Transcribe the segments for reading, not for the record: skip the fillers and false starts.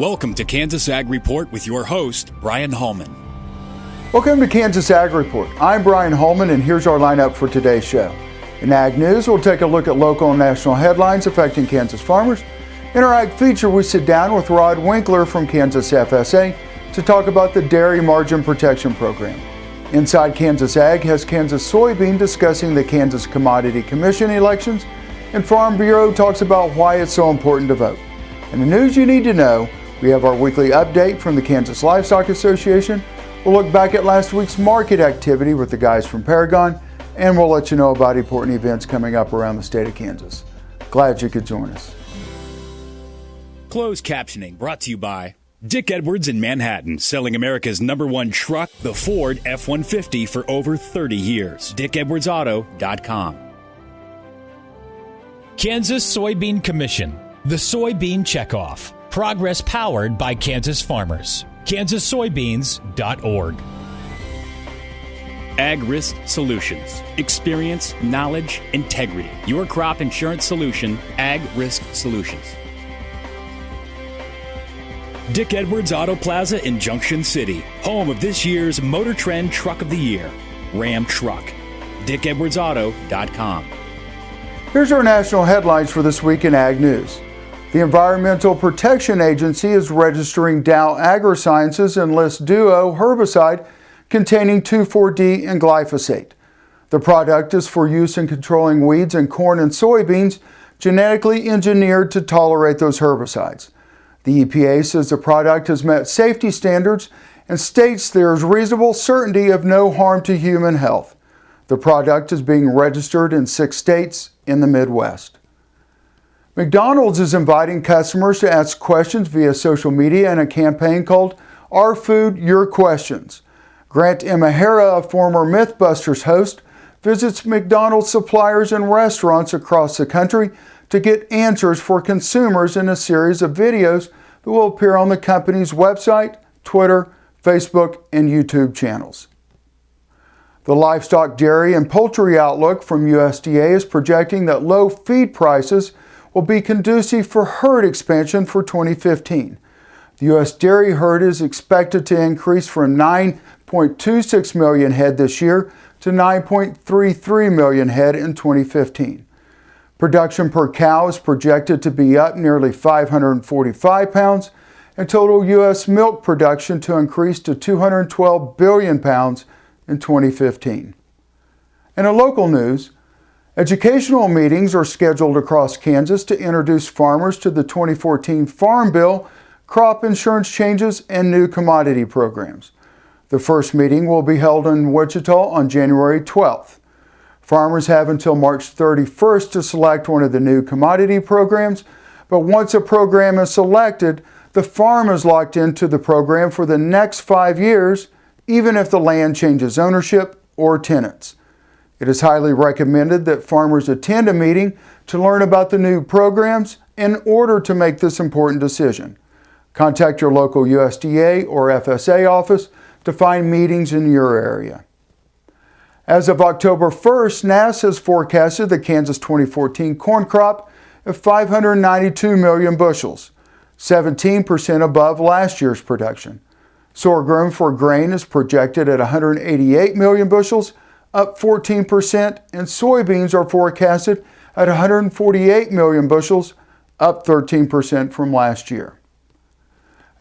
Welcome to Kansas Ag Report with your host, Brian Holman. Welcome to Kansas Ag Report. I'm Brian Holman, and here's our lineup for today's show. In Ag News, we'll take a look at local and national headlines affecting Kansas farmers. In our Ag Feature, we sit down with Rod Winkler from Kansas FSA to talk about the Dairy Margin Protection Program. Inside Kansas Ag has Kansas Soybean discussing the Kansas Commodity Commission elections, and Farm Bureau talks about why it's so important to vote. And the news you need to know, we have our weekly update from the Kansas Livestock Association. We'll look back at last week's market activity with the guys from Paragon, and we'll let you know about important events coming up around the state of Kansas. Glad you could join us. Closed captioning brought to you by Dick Edwards in Manhattan, selling America's #1 truck, the Ford F-150, for over 30 years. DickEdwardsAuto.com. Kansas Soybean Commission, the Soybean Checkoff. Progress powered by Kansas farmers. kansassoybeans.org. Ag Risk Solutions. Experience, knowledge, integrity. Your crop insurance solution, Ag Risk Solutions. Dick Edwards Auto Plaza in Junction City, home of this year's Motor Trend Truck of the Year, Ram Truck. DickEdwardsAuto.com. Here's our national headlines for this week in Ag News. The Environmental Protection Agency is registering Dow AgroSciences Enlist Duo herbicide containing 2,4-D and glyphosate. The product is for use in controlling weeds in corn and soybeans, genetically engineered to tolerate those herbicides. The EPA says the product has met safety standards and states there is reasonable certainty of no harm to human health. The product is being registered in 6 states in the Midwest. McDonald's is inviting customers to ask questions via social media in a campaign called Our Food, Your Questions. Grant Imahara, a former Mythbusters host, visits McDonald's suppliers and restaurants across the country to get answers for consumers in a series of videos that will appear on the company's website, Twitter, Facebook, and YouTube channels. The Livestock, Dairy, and Poultry Outlook from USDA is projecting that low feed prices will be conducive for herd expansion for 2015. The U.S. dairy herd is expected to increase from 9.26 million head this year to 9.33 million head in 2015. Production per cow is projected to be up nearly 545 pounds, and total U.S. milk production to increase to 212 billion pounds in 2015. And in local news, educational meetings are scheduled across Kansas to introduce farmers to the 2014 Farm Bill, crop insurance changes, and new commodity programs. The first meeting will be held in Wichita on January 12th. Farmers have until March 31st to select one of the new commodity programs, but once a program is selected, the farm is locked into the program for the next 5 years, even if the land changes ownership or tenants. It is highly recommended that farmers attend a meeting to learn about the new programs in order to make this important decision. Contact your local USDA or FSA office to find meetings in your area. As of October 1st, NASS has forecasted the Kansas 2014 corn crop at 592 million bushels, 17% above last year's production. Sorghum for grain is projected at 188 million bushels, up 14%, and soybeans are forecasted at 148 million bushels, up 13% from last year.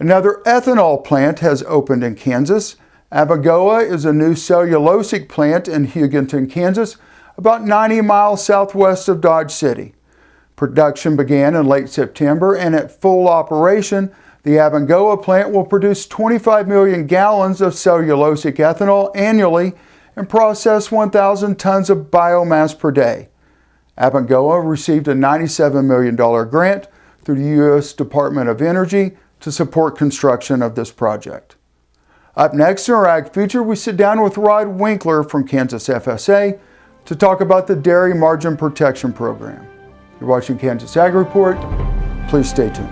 Another ethanol plant has opened in Kansas. Abagoa is a new cellulosic plant in Hugoton, Kansas, about 90 miles southwest of Dodge City. Production began in late September, and at full operation, the Abagoa plant will produce 25 million gallons of cellulosic ethanol annually and process 1,000 tons of biomass per day. Abagoa received a $97 million grant through the U.S. Department of Energy to support construction of this project. Up next in our Ag Feature, we sit down with Rod Winkler from Kansas FSA to talk about the Dairy Margin Protection Program. You're watching Kansas Ag Report. Please stay tuned.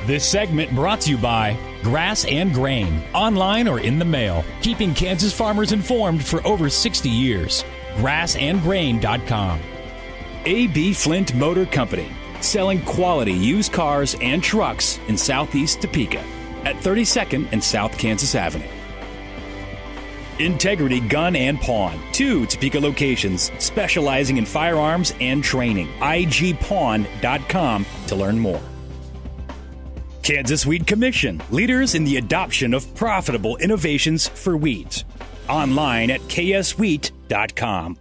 This segment brought to you by Grass and Grain, online or in the mail, keeping Kansas farmers informed for over 60 years. GrassandGrain.com. A.B. Flint Motor Company, selling quality used cars and trucks in Southeast Topeka at 32nd and South Kansas Avenue. Integrity Gun and Pawn, 2 Topeka locations specializing in firearms and training. igpawn.com to learn more. Kansas Wheat Commission, leaders in the adoption of profitable innovations for wheat. Online at kswheat.com.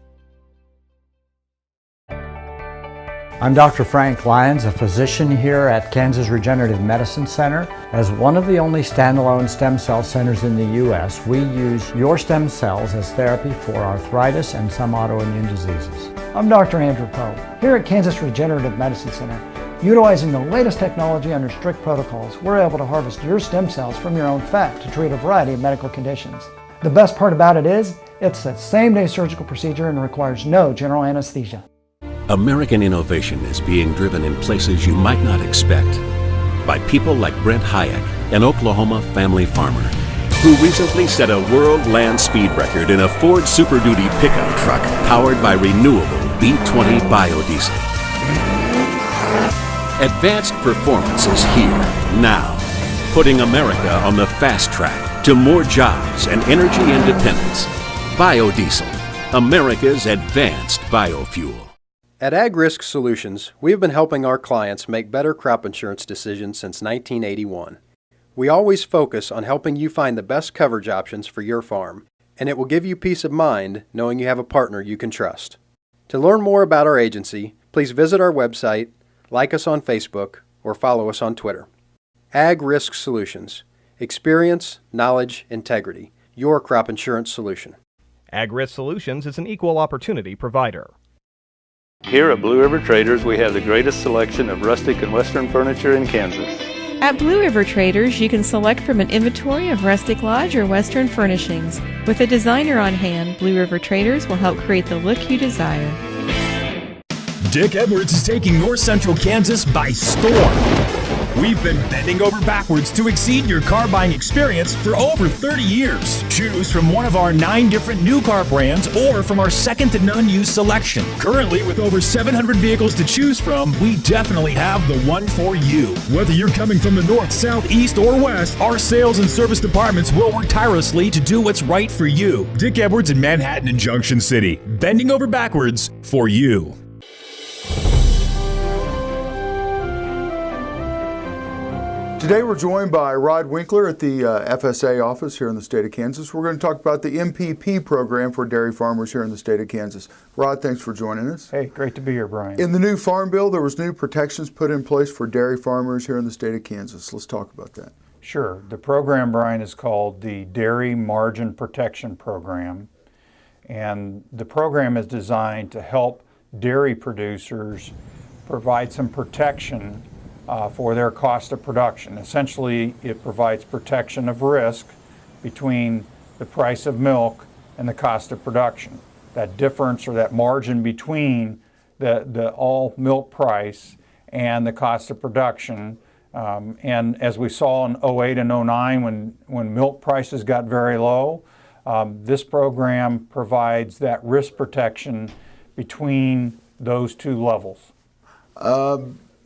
I'm Dr. Frank Lyons, a physician here at Kansas Regenerative Medicine Center. As one of the only standalone stem cell centers in the U.S., we use your stem cells as therapy for arthritis and some autoimmune diseases. I'm Dr. Andrew Poe, here at Kansas Regenerative Medicine Center. Utilizing the latest technology under strict protocols, we're able to harvest your stem cells from your own fat to treat a variety of medical conditions. The best part about it is, it's a same-day surgical procedure and requires no general anesthesia. American innovation is being driven in places you might not expect by people like Brent Hayek, an Oklahoma family farmer, who recently set a world land speed record in a Ford Super Duty pickup truck powered by renewable B20 biodiesel. Advanced performance is here, now, putting America on the fast track to more jobs and energy independence. Biodiesel, America's advanced biofuel. At Ag Risk Solutions, we have been helping our clients make better crop insurance decisions since 1981. We always focus on helping you find the best coverage options for your farm, and it will give you peace of mind knowing you have a partner you can trust. To learn more about our agency, please visit our website, like us on Facebook, or follow us on Twitter. Ag Risk Solutions. Experience, knowledge, integrity. Your crop insurance solution. Ag Risk Solutions is an equal opportunity provider. Here at Blue River Traders, we have the greatest selection of rustic and western furniture in Kansas. At Blue River Traders, you can select from an inventory of rustic lodge or western furnishings. With a designer on hand, Blue River Traders will help create the look you desire. Dick Edwards is taking North Central Kansas by storm. We've been bending over backwards to exceed your car buying experience for over 30 years. Choose from one of our 9 different new car brands or from our second to none used selection. Currently, with over 700 vehicles to choose from, we definitely have the one for you. Whether you're coming from the north, south, east, or west, our sales and service departments will work tirelessly to do what's right for you. Dick Edwards in Manhattan and Junction City. Bending over backwards for you. Today we're joined by Rod Winkler at the FSA office here in the state of Kansas. We're going to talk about the MPP program for dairy farmers here in the state of Kansas. Rod, thanks for joining us. Hey, great to be here, Brian. In the new Farm Bill, there was new protections put in place for dairy farmers here in the state of Kansas. Let's talk about that. Sure. The program, Brian, is called the Dairy Margin Protection Program. And the program is designed to help dairy producers provide some protection for their cost of production. Essentially, it provides protection of risk between the price of milk and the cost of production. That difference or that margin between the all milk price and the cost of production. And as we saw in 08 and 09 when milk prices got very low, this program provides that risk protection between those two levels.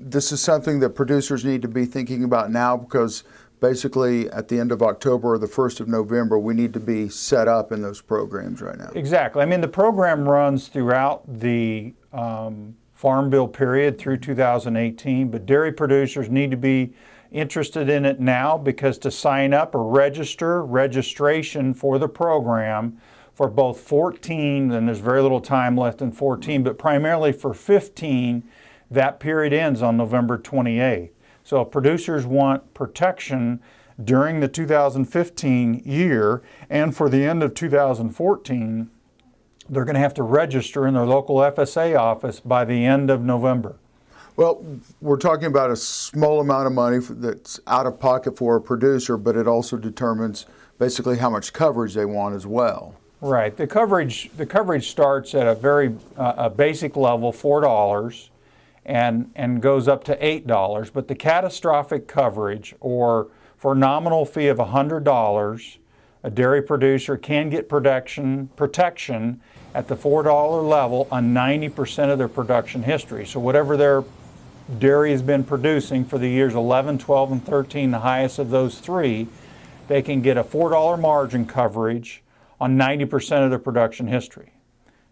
This is something that producers need to be thinking about now because basically at the end of October or the 1st of November, we need to be set up in those programs right now. Exactly. I mean, the program runs throughout the Farm Bill period through 2018, but dairy producers need to be interested in it now because to sign up or registration for the program for both 14, and there's very little time left in 14, but primarily for 15, that period ends on November 28th. So if producers want protection during the 2015 year and for the end of 2014, they're going to have to register in their local FSA office by the end of November. Well, we're talking about a small amount of money that's out of pocket for a producer, but it also determines basically how much coverage they want as well. Right. The coverage starts at a very basic level, $4. And goes up to $8, but the catastrophic coverage, or for a nominal fee of $100, a dairy producer can get protection at the $4 level on 90% of their production history. So whatever their dairy has been producing for the years 11, 12, and 13, the highest of those three, they can get a $4 margin coverage on 90% of their production history.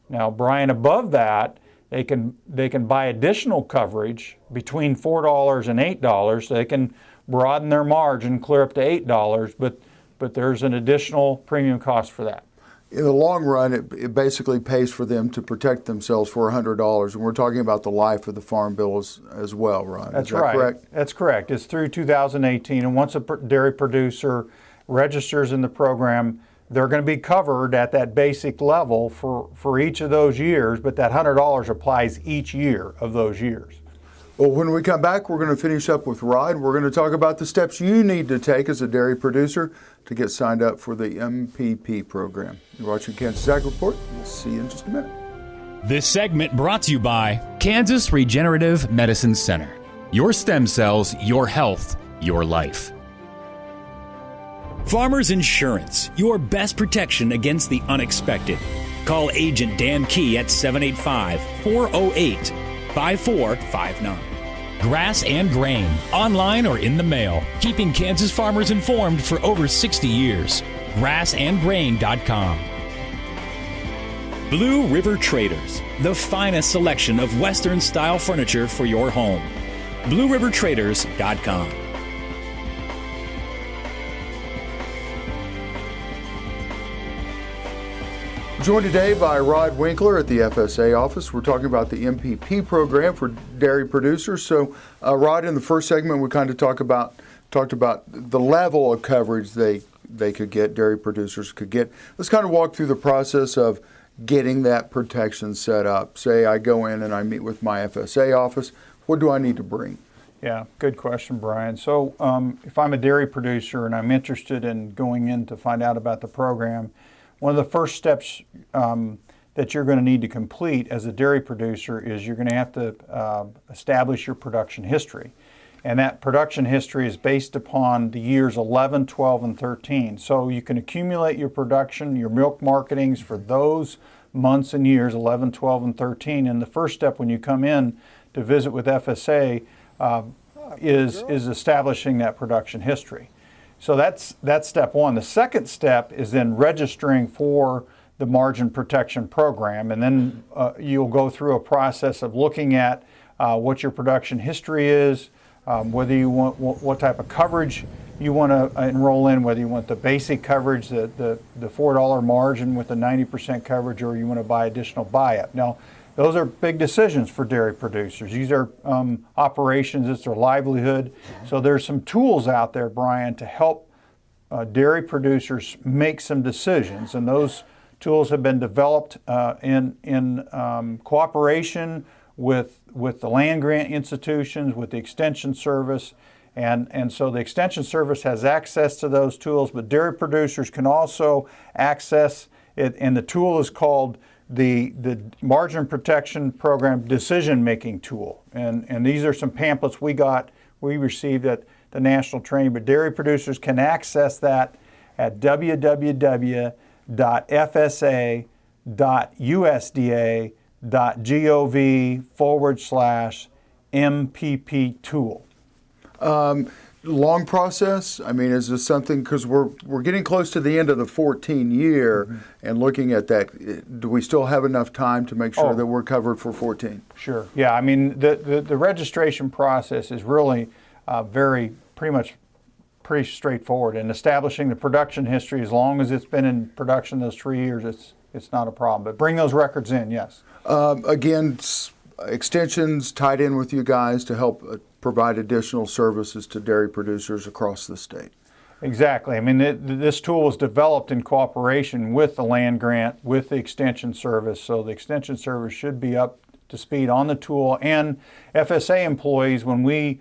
Now, Brian, above that, they can buy additional coverage between $4 and $8. So they can broaden their margin, clear up to $8, but there's an additional premium cost for that. In the long run, it basically pays for them to protect themselves for $100, and we're talking about the life of the farm bill as well, Ron. That's Is that right. correct? That's correct. It's through 2018, and once a dairy producer registers in the program, they're going to be covered at that basic level for each of those years, but that $100 applies each year of those years. Well, when we come back, we're going to finish up with Rod. We're going to talk about the steps you need to take as a dairy producer to get signed up for the MPP program. You're watching Kansas Ag Report. We'll see you in just a minute. This segment brought to you by Kansas Regenerative Medicine Center. Your stem cells, your health, your life. Farmers Insurance, your best protection against the unexpected. Call Agent Dan Key at 785-408-5459. Grass and Grain, online or in the mail, keeping Kansas farmers informed for over 60 years. grassandgrain.com. Blue River Traders, the finest selection of Western-style furniture for your home. BlueRiverTraders.com. Joined today by Rod Winkler at the FSA office. We're talking about the MPP program for dairy producers. So, Rod, in the first segment, we kind of talked about the level of coverage they could get, dairy producers could get. Let's kind of walk through the process of getting that protection set up. Say I go in and I meet with my FSA office. What do I need to bring? Yeah, good question, Brian. So if I'm a dairy producer and I'm interested in going in to find out about the program, one of the first steps that you're going to need to complete as a dairy producer is you're going to have to establish your production history. And that production history is based upon the years 11, 12, and 13. So you can accumulate your production, your milk marketings for those months and years, 11, 12, and 13. And the first step when you come in to visit with FSA is establishing that production history. So that's step one. The second step is then registering for the margin protection program, and then you'll go through a process of looking at what your production history is, whether you want what type of coverage you want to enroll in, whether you want the basic coverage, the $4 margin with the 90% coverage, or you want to buy additional buy-up. Now, those are big decisions for dairy producers. These are operations, it's their livelihood. So there's some tools out there, Brian, to help dairy producers make some decisions. And those tools have been developed in cooperation with the land grant institutions, with the Extension Service. And so the Extension Service has access to those tools, but dairy producers can also access it, and the tool is called the Margin Protection Program Decision-Making Tool. And these are some pamphlets we received at the National Training, but dairy producers can access that at www.fsa.usda.gov/MPP tool. Long process? I mean, is this something, because we're getting close to the end of the 14 year, and looking at that, do we still have enough time to make sure that we're covered for 14? Sure. Yeah, I mean, the registration process is really pretty straightforward. And establishing the production history, as long as it's been in production those 3 years, it's not a problem. But bring those records in, yes. Again, Extension's tied in with you guys to help provide additional services to dairy producers across the state. Exactly. I mean, this tool was developed in cooperation with the land grant, with the Extension Service, so the Extension Service should be up to speed on the tool. And FSA employees, when we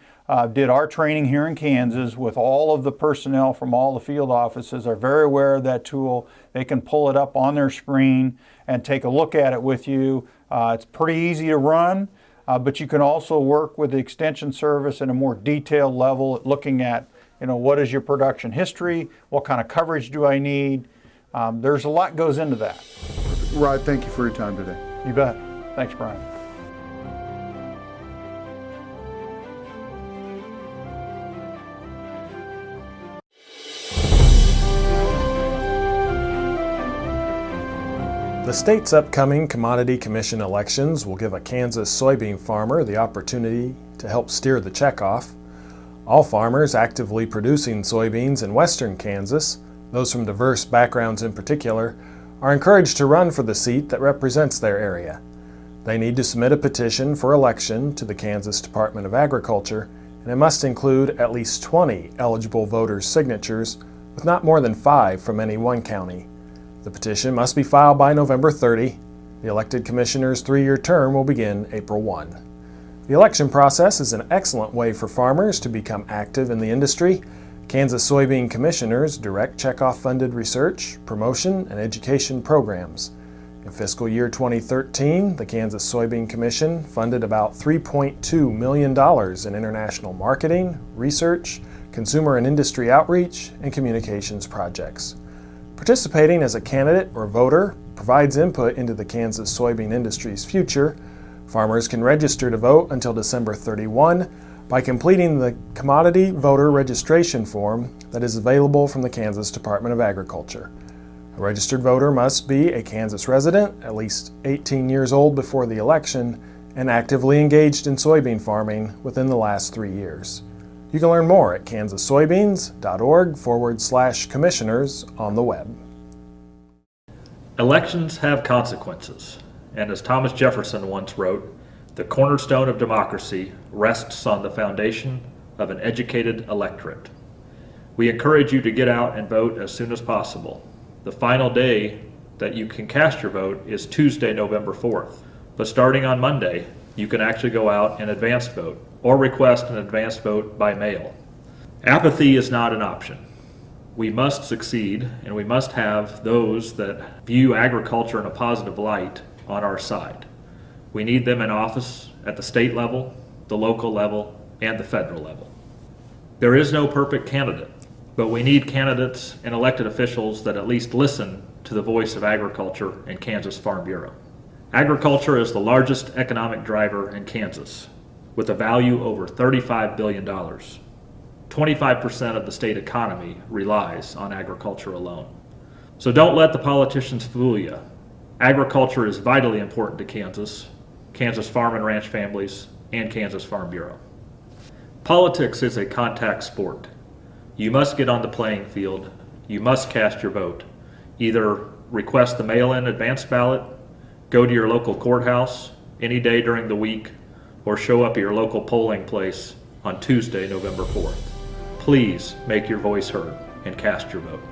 did our training here in Kansas with all of the personnel from all the field offices, are very aware of that tool. They can pull it up on their screen and take a look at it with you. It's pretty easy to run. But you can also work with the Extension Service at a more detailed level, looking at what is your production history? What kind of coverage do I need? There's a lot goes into that. Rod, thank you for your time today. You bet. Thanks, Brian. The state's upcoming Commodity Commission elections will give a Kansas soybean farmer the opportunity to help steer the checkoff. All farmers actively producing soybeans in western Kansas, those from diverse backgrounds in particular, are encouraged to run for the seat that represents their area. They need to submit a petition for election to the Kansas Department of Agriculture, and it must include at least 20 eligible voters' signatures, with not more than 5 from any one county. The petition must be filed by November 30. The elected commissioner's 3-year term will begin April 1. The election process is an excellent way for farmers to become active in the industry. Kansas soybean commissioners direct checkoff-funded research, promotion, and education programs. In fiscal year 2013, the Kansas Soybean Commission funded about $3.2 million in international marketing, research, consumer and industry outreach, and communications projects. Participating as a candidate or voter provides input into the Kansas soybean industry's future. Farmers can register to vote until December 31 by completing the Commodity Voter Registration Form that is available from the Kansas Department of Agriculture. A registered voter must be a Kansas resident, at least 18 years old before the election, and actively engaged in soybean farming within the last 3 years. You can learn more at kansassoybeans.org/commissioners on the web. Elections have consequences, and as Thomas Jefferson once wrote, the cornerstone of democracy rests on the foundation of an educated electorate. We encourage you to get out and vote as soon as possible. The final day that you can cast your vote is Tuesday, November 4th. But starting on Monday, you can actually go out and advance vote or request an advance vote by mail. Apathy is not an option. We must succeed, and we must have those that view agriculture in a positive light on our side. We need them in office at the state level, the local level, and the federal level. There is no perfect candidate, but we need candidates and elected officials that at least listen to the voice of agriculture and Kansas Farm Bureau. Agriculture is the largest economic driver in Kansas, with a value over $35 billion. 25% of the state economy relies on agriculture alone. So don't let the politicians fool you. Agriculture is vitally important to Kansas, Kansas farm and ranch families, and Kansas Farm Bureau. Politics is a contact sport. You must get on the playing field. You must cast your vote. Either request the mail-in advance ballot, go to your local courthouse any day during the week, or show up at your local polling place on Tuesday, November 4th. Please make your voice heard and cast your vote.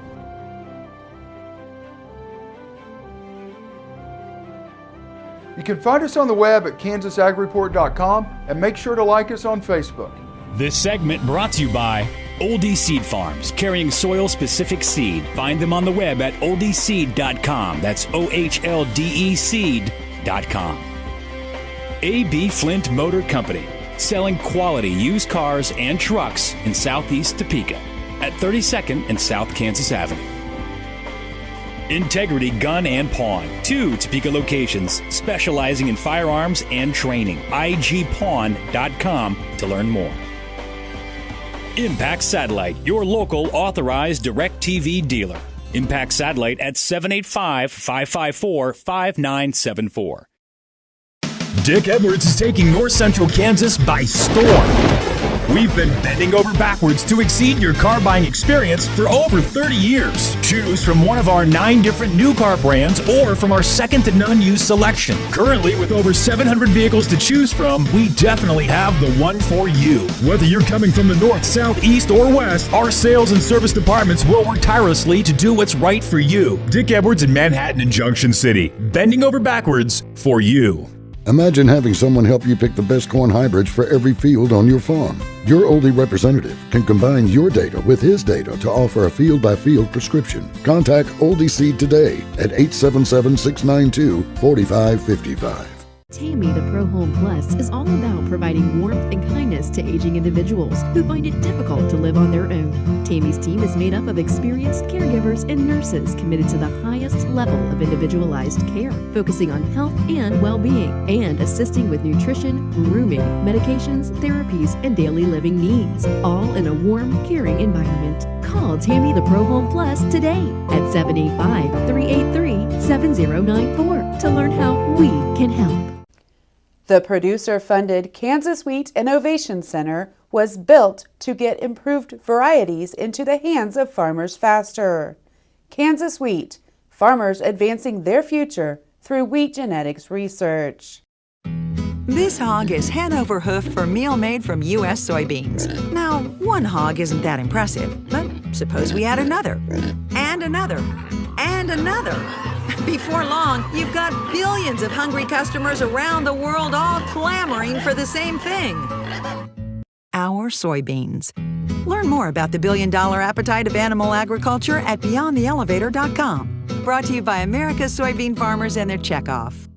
You can find us on the web at kansasAGreport.com and make sure to like us on Facebook. This segment brought to you by Oldie Seed Farms, carrying soil-specific seed. Find them on the web at oldieseed.com. That's OHLDE seed.com. A.B. Flint Motor Company, selling quality used cars and trucks in southeast Topeka at 32nd and South Kansas Avenue. Integrity Gun and Pawn, 2 Topeka locations specializing in firearms and training. igpawn.com to learn more. Impact Satellite, your local authorized DirecTV dealer. Impact Satellite at 785-554-5974. Dick Edwards is taking North Central Kansas by storm. We've been bending over backwards to exceed your car buying experience for over 30 years. Choose from one of our 9 different new car brands or from our second to none used selection. Currently, with over 700 vehicles to choose from, we definitely have the one for you. Whether you're coming from the north, south, east, or west, our sales and service departments will work tirelessly to do what's right for you. Dick Edwards in Manhattan and Junction City, bending over backwards for you. Imagine having someone help you pick the best corn hybrids for every field on your farm. Your Oldie representative can combine your data with his data to offer a field-by-field prescription. Contact Oldie Seed today at 877-692-4555. Tammy the Pro Home Plus is all about providing warmth and kindness to aging individuals who find it difficult to live on their own. Tammy's team is made up of experienced caregivers and nurses committed to the highest level of individualized care, focusing on health and well-being, and assisting with nutrition, grooming, medications, therapies, and daily living needs, all in a warm, caring environment. Call Tammy the Pro Home Plus today at 785-383-7094 to learn how we can help. The producer-funded Kansas Wheat Innovation Center was built to get improved varieties into the hands of farmers faster. Kansas Wheat, farmers advancing their future through wheat genetics research. This hog is head over hoof for meal made from U.S. soybeans. Now, one hog isn't that impressive, but suppose we add another, and another, and another. Before long, you've got billions of hungry customers around the world all clamoring for the same thing. Our soybeans. Learn more about the billion-dollar appetite of animal agriculture at BeyondTheElevator.com. Brought to you by America's soybean farmers and their checkoff.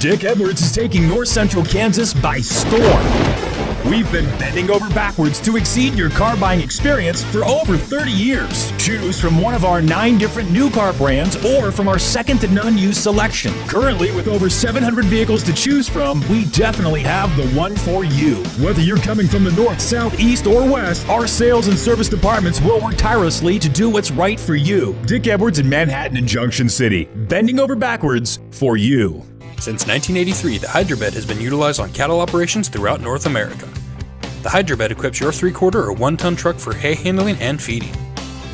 Dick Edwards is taking North Central Kansas by storm. We've been bending over backwards to exceed your car buying experience for over 30 years. Choose from one of our 9 different new car brands or from our second to none used selection. Currently, with over 700 vehicles to choose from, we definitely have the one for you. Whether you're coming from the north, south, east, or west, our sales and service departments will work tirelessly to do what's right for you. Dick Edwards in Manhattan and Junction City, bending over backwards for you. Since 1983, the Hydrobed has been utilized on cattle operations throughout North America. The Hydrobed equips your 3/4 or 1-ton truck for hay handling and feeding.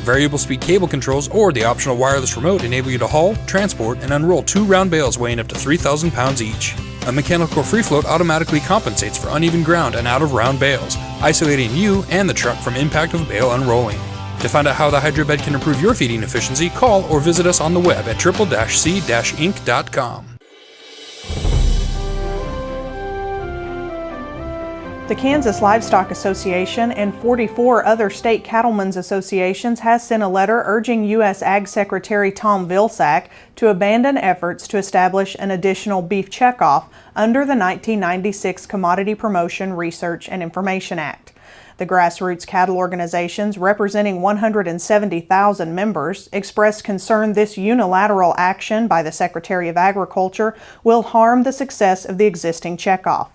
Variable speed cable controls or the optional wireless remote enable you to haul, transport, and unroll 2 round bales weighing up to 3,000 pounds each. A mechanical free float automatically compensates for uneven ground and out of round bales, isolating you and the truck from impact of bale unrolling. To find out how the Hydrobed can improve your feeding efficiency, call or visit us on the web at triple-c-inc.com. The Kansas Livestock Association and 44 other state cattlemen's associations has sent a letter urging U.S. Ag Secretary Tom Vilsack to abandon efforts to establish an additional beef checkoff under the 1996 Commodity Promotion, Research, and Information Act. The grassroots cattle organizations, representing 170,000 members, expressed concern this unilateral action by the Secretary of Agriculture will harm the success of the existing checkoff.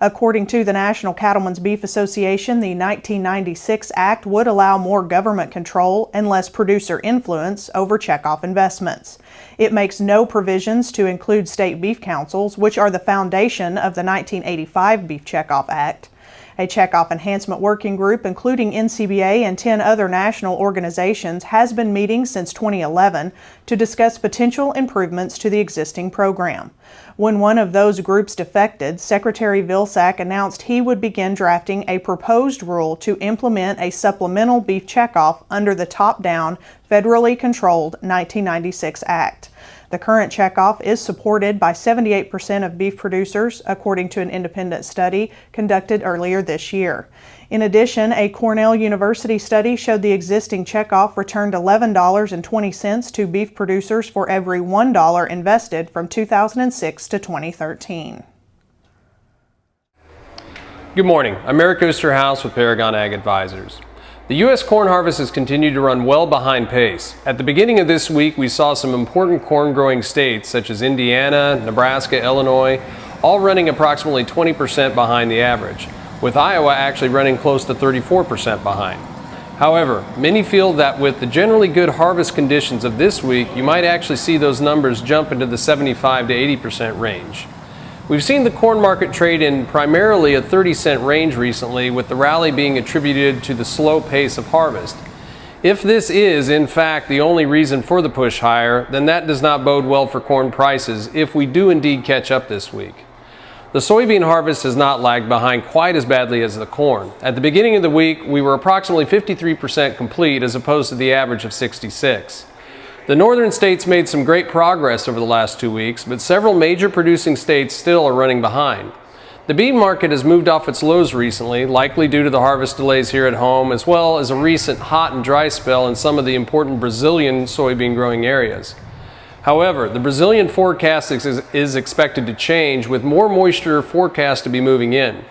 According to the National Cattlemen's Beef Association, the 1996 Act would allow more government control and less producer influence over checkoff investments. It makes no provisions to include state beef councils, which are the foundation of the 1985 Beef Checkoff Act. A checkoff enhancement working group, including NCBA and 10 other national organizations, has been meeting since 2011 to discuss potential improvements to the existing program. When one of those groups defected, Secretary Vilsack announced he would begin drafting a proposed rule to implement a supplemental beef checkoff under the top-down, federally controlled 1996 Act. The current checkoff is supported by 78% of beef producers, according to an independent study conducted earlier this year. In addition, a Cornell University study showed the existing checkoff returned $11.20 to beef producers for every $1 invested from 2006 to 2013. Good morning. I'm Eric Osterhaus with Paragon Ag Advisors. The U.S. corn harvest has continued to run well behind pace. At the beginning of this week, we saw some important corn-growing states such as Indiana, Nebraska, Illinois, all running approximately 20% behind the average, with Iowa actually running close to 34% behind. However, many feel that with the generally good harvest conditions of this week, you might actually see those numbers jump into the 75 to 80% range. We've seen the corn market trade in primarily a 30-cent range recently, with the rally being attributed to the slow pace of harvest. If this is, in fact, the only reason for the push higher, then that does not bode well for corn prices if we do indeed catch up this week. The soybean harvest has not lagged behind quite as badly as the corn. At the beginning of the week, we were approximately 53% complete as opposed to the average of 66%. The northern states made some great progress over the last 2 weeks, but several major producing states still are running behind. The bean market has moved off its lows recently, likely due to the harvest delays here at home, as well as a recent hot and dry spell in some of the important Brazilian soybean growing areas. However, the Brazilian forecast is expected to change, with more moisture forecast to be moving in.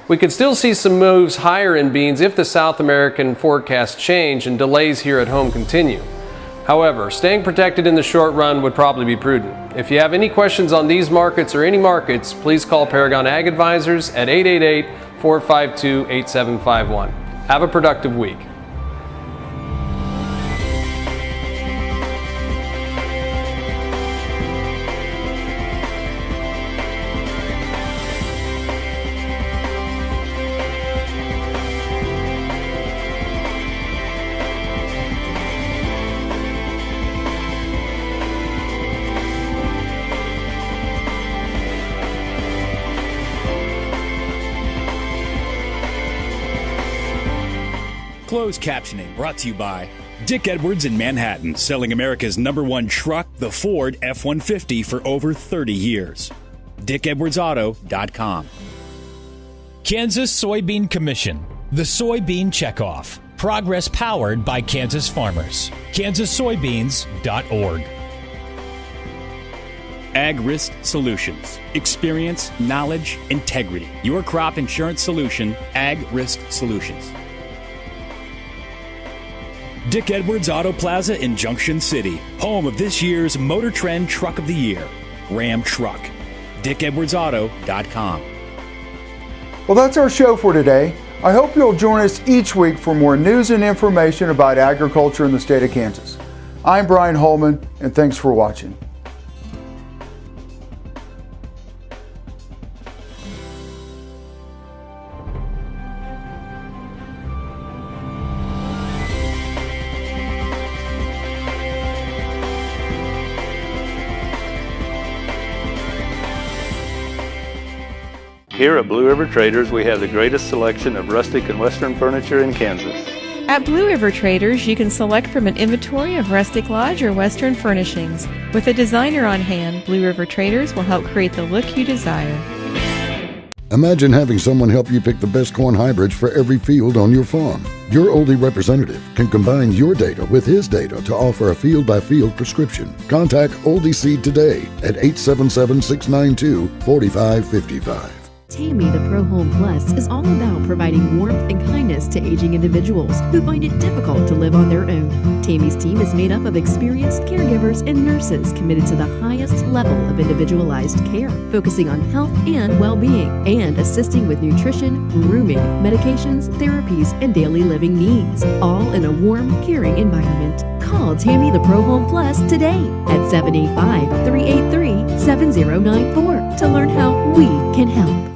We could still see some moves higher in beans if the South American forecast change and delays here at home continue. However, staying protected in the short run would probably be prudent. If you have any questions on these markets or any markets, please call Paragon Ag Advisors at 888-452-8751. Have a productive week. Closed captioning brought to you by Dick Edwards in Manhattan, selling America's #1 truck, the Ford F-150, for over 30 years. DickEdwardsAuto.com. Kansas Soybean Commission, the Soybean Checkoff. Progress powered by Kansas farmers. kansassoybeans.org. Ag Risk Solutions. Experience, knowledge, integrity. Your crop insurance solution, Ag Risk Solutions. Dick Edwards Auto Plaza in Junction City, home of this year's Motor Trend Truck of the Year, Ram Truck. DickEdwardsAuto.com. Well, that's our show for today. I hope you'll join us each week for more news and information about agriculture in the state of Kansas. I'm Brian Holman, and thanks for watching. Here at Blue River Traders, we have the greatest selection of rustic and western furniture in Kansas. At Blue River Traders, you can select from an inventory of rustic lodge or western furnishings. With a designer on hand, Blue River Traders will help create the look you desire. Imagine having someone help you pick the best corn hybrids for every field on your farm. Your Oldie representative can combine your data with his data to offer a field-by-field prescription. Contact Oldie Seed today at 877-692-4555. Tammy the Pro Home Plus is all about providing warmth and kindness to aging individuals who find it difficult to live on their own. Tammy's team is made up of experienced caregivers and nurses committed to the highest level of individualized care, focusing on health and well-being, and assisting with nutrition, grooming, medications, therapies, and daily living needs, all in a warm, caring environment. Call Tammy the Pro Home Plus today at 785-383-7094 to learn how we can help.